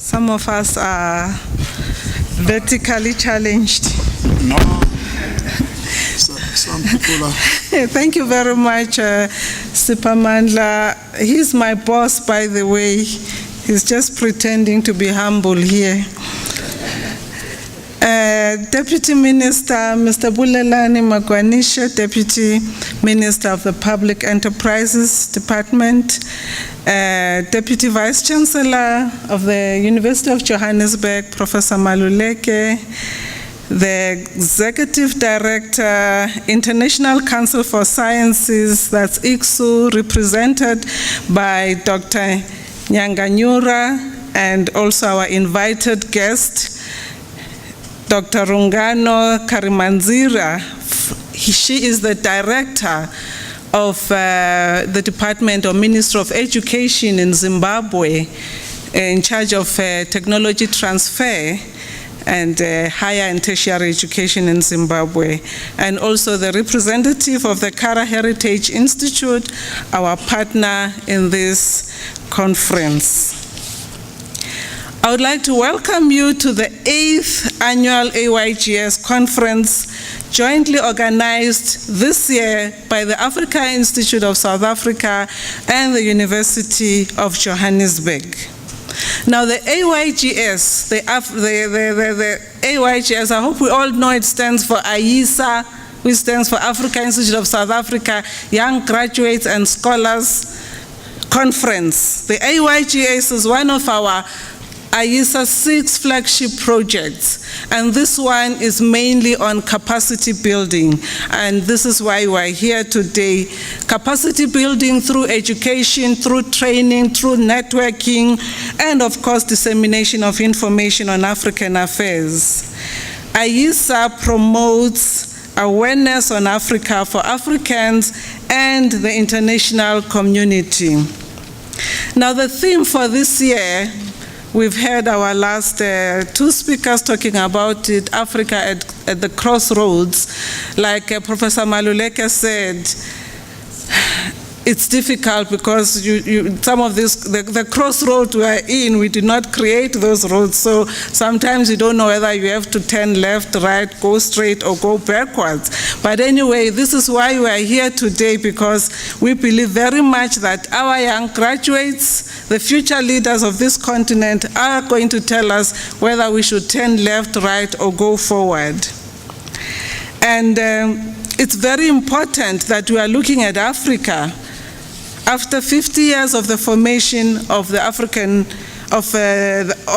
Some of us are vertically challenged. No, some people are. Thank you very much, Sipamandla. He's my boss, by the way. He's just pretending to be humble here. Deputy Minister, Mr. Bulelani Magwanisha, Deputy Minister of the Public Enterprises Department, Deputy Vice Chancellor of the University of Johannesburg, Professor Maluleke, the Executive Director, International Council for Sciences, that's ICSU, represented by Dr. Nyanganyura, and also our invited guest, Dr. Rungano Karimanzira. She is the director of the Department or Ministry of Education in Zimbabwe, in charge of technology transfer and higher and tertiary education in Zimbabwe, and also the representative of the Kara Heritage Institute, our partner in this conference. I would like to welcome you to the 8th annual AYGS conference, jointly organized this year by the Africa Institute of South Africa and the University of Johannesburg. Now the AYGS, the AYGS, I hope we all know it stands for AISA, which stands for Africa Institute of South Africa Young Graduates and Scholars Conference. The AYGS is one of our AISA 6 flagship projects, and this one is mainly on capacity building, and this is why we're here today. Capacity building through education, through training, through networking, and of course dissemination of information on African affairs. AISA promotes awareness on Africa for Africans and the international community. Now the theme for this year, we've heard our last two speakers talking about it, Africa at the crossroads. Like Professor Maluleke said, it's difficult because some of this, the crossroads we are in, we did not create those roads, so sometimes you don't know whether you have to turn left, right, go straight, or go backwards. But anyway, this is why we are here today, because we believe very much that our young graduates, the future leaders of this continent, are going to tell us whether we should turn left, right, or go forward. And it's very important that we are looking at Africa. After 50 years of the formation of the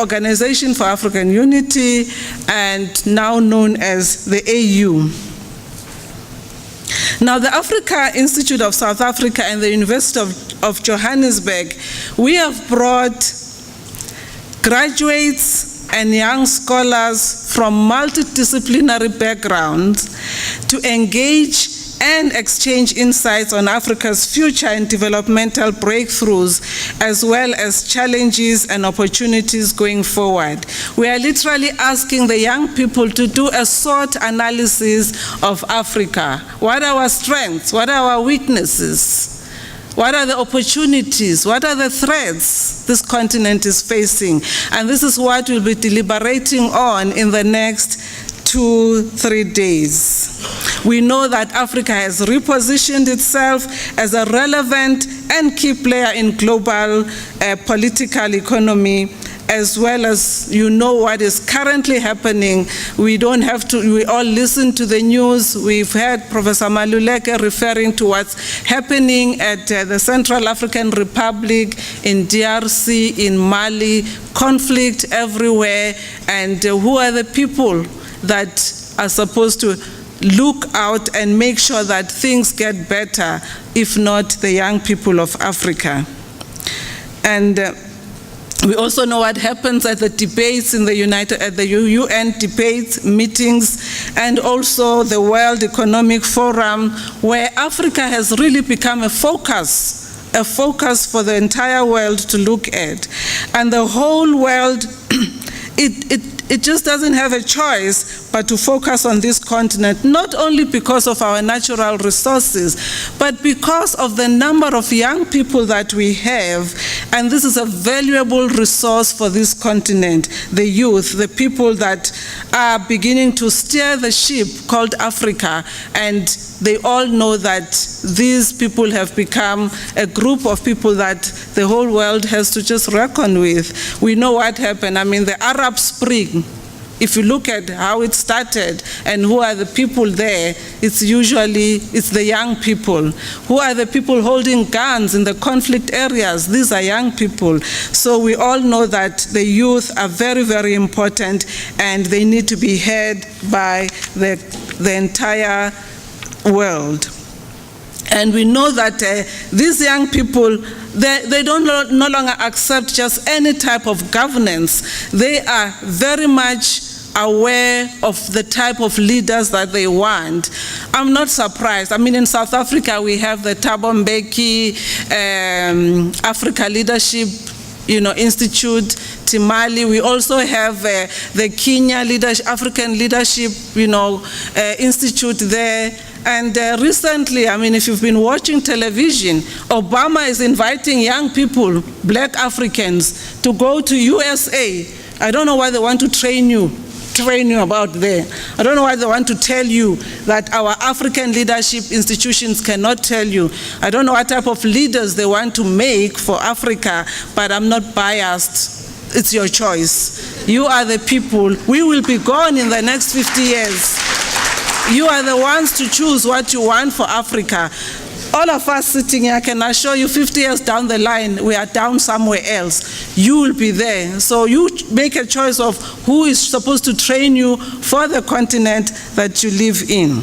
Organization for African Unity, and now known as the AU. Now, the Africa Institute of South Africa and the University of Johannesburg, we have brought graduates and young scholars from multidisciplinary backgrounds to engage and exchange insights on Africa's future and developmental breakthroughs, as well as challenges and opportunities going forward. We are literally asking the young people to do a SWOT analysis of Africa. What are our strengths? What are our weaknesses? What are the opportunities? What are the threats this continent is facing? And this is what we'll be deliberating on in the next 2-3 days. We know that Africa has repositioned itself as a relevant and key player in global political economy, as well as what is currently happening. We don't have to, we all listen to the news. We've heard Professor Maluleke referring to what's happening at the Central African Republic, in DRC, in Mali, conflict everywhere, and who are the people that are supposed to look out and make sure that things get better, if not the young people of Africa. And we also know what happens at the debates in the UN debates, meetings, and also the World Economic Forum, where Africa has really become a focus for the entire world to look at. And the whole world, it just doesn't have a choice but to focus on this continent, not only because of our natural resources, but because of the number of young people that we have. And this is a valuable resource for this continent, the youth, the people that are beginning to steer the ship called Africa. And they all know that these people have become a group of people that the whole world has to just reckon with. We know what happened. I mean, the Arab Spring, if you look at how it started and who are the people there, it's the young people. Who are the people holding guns in the conflict areas? These are young people. So we all know that the youth are very, very important, and they need to be heard by the entire world. And we know that these young people, they don't no longer accept just any type of governance. They are very much aware of the type of leaders that they want. I'm not surprised. I mean, in South Africa, we have the Thabo Mbeki Africa Leadership Institute, Timali. We also have the Kenya African Leadership, Institute there. And recently, I mean, if you've been watching television, Obama is inviting young people, black Africans, to go to USA. I don't know why they want to train you about there. I don't know why they want to tell you that our African leadership institutions cannot tell you. I don't know what type of leaders they want to make for Africa, but I'm not biased. It's your choice. You are the people. We will be gone in the next 50 years. You are the ones to choose what you want for Africa. All of us sitting here, can assure you 50 years down the line, we are down somewhere else. You will be there. So you make a choice of who is supposed to train you for the continent that you live in.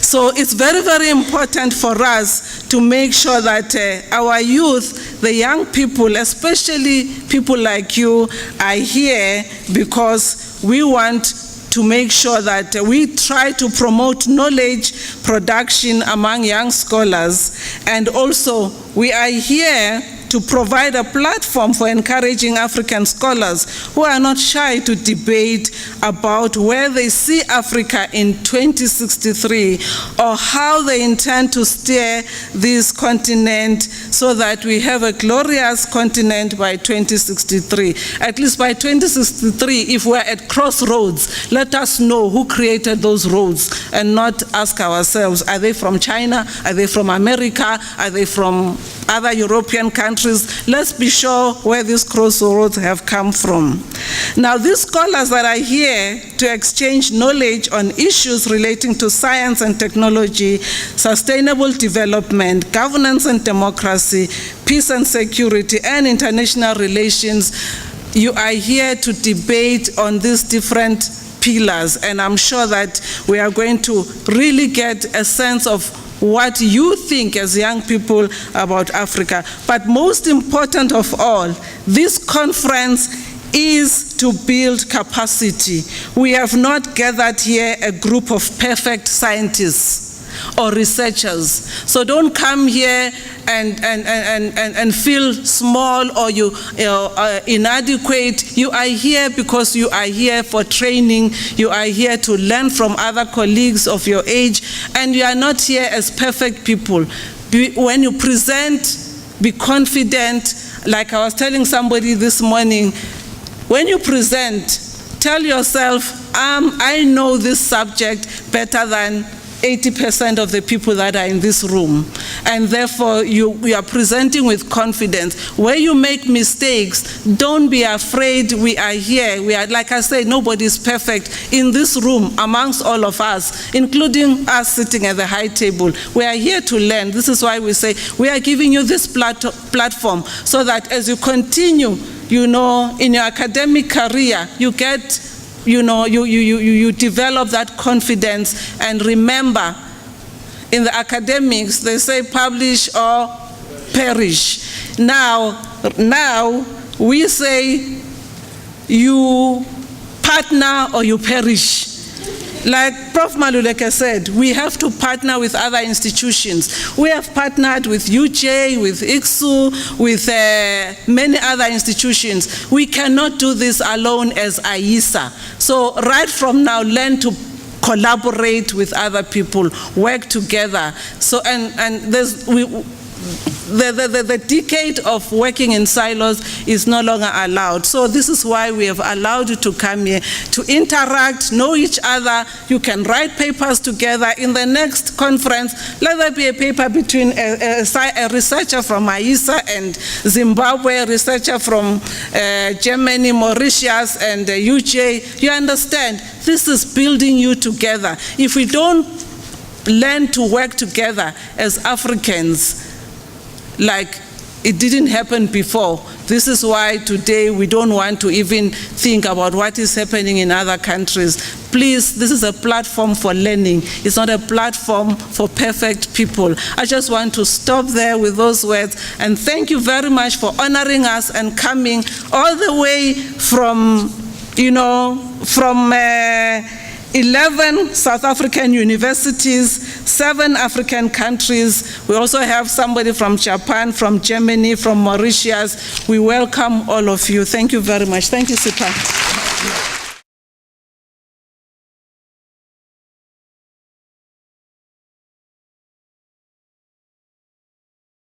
So it's very, very important for us to make sure that our youth, the young people, especially people like you, are here because we want to make sure that we try to promote knowledge production among young scholars. And also, we are here to provide a platform for encouraging African scholars who are not shy to debate about where they see Africa in 2063 or how they intend to steer this continent so that we have a glorious continent by 2063. At least by 2063, if we're at crossroads, let us know who created those roads and not ask ourselves, are they from China? Are they from America? Are they from other European countries? Let's be sure where these crossroads have come from. Now, these scholars that are here to exchange knowledge on issues relating to science and technology, sustainable development, governance and democracy, peace and security, and international relations, you are here to debate on these different pillars, and I'm sure that we are going to really get a sense of what you think as young people about Africa. But most important of all, this conference is to build capacity. We have not gathered here a group of perfect scientists or researchers. So don't come here and feel small or inadequate. You are here because you are here for training. You are here to learn from other colleagues of your age, and you are not here as perfect people. When you present, be confident. Like I was telling somebody this morning, when you present, tell yourself, I know this subject better than 80% of the people that are in this room, and therefore we are presenting with confidence. Where you make mistakes, don't be afraid. We are here. We are, like I said, nobody is perfect in this room amongst all of us, including us sitting at the high table. We are here to learn. This is why we say we are giving you this platform so that as you continue, in your academic career, you get you develop that confidence. And remember, in the academics, they say publish or perish. Now we say you partner or you perish. Like Prof. Maluleke said, we have to partner with other institutions. We have partnered with UJ, with ICSU, with many other institutions. We cannot do this alone as AISA. So right from now, learn to collaborate with other people, work together. So, and there's, the decade of working in silos is no longer allowed. So this is why we have allowed you to come here, to interact, know each other. You can write papers together. In the next conference, let there be a paper between a researcher from AISA and Zimbabwe, a researcher from Germany, Mauritius, and UJ. You understand? This is building you together. If we don't learn to work together as Africans, like it didn't happen before. This is why today we don't want to even think about what is happening in other countries. Please, this is a platform for learning. It's not a platform for perfect people. I just want to stop there with those words and thank you very much for honoring us and coming all the way from, you know, from 11 South African universities, 7 African countries. We also have somebody from Japan, from Germany, from Mauritius. We welcome all of you. Thank you very much. Thank you, Sipa.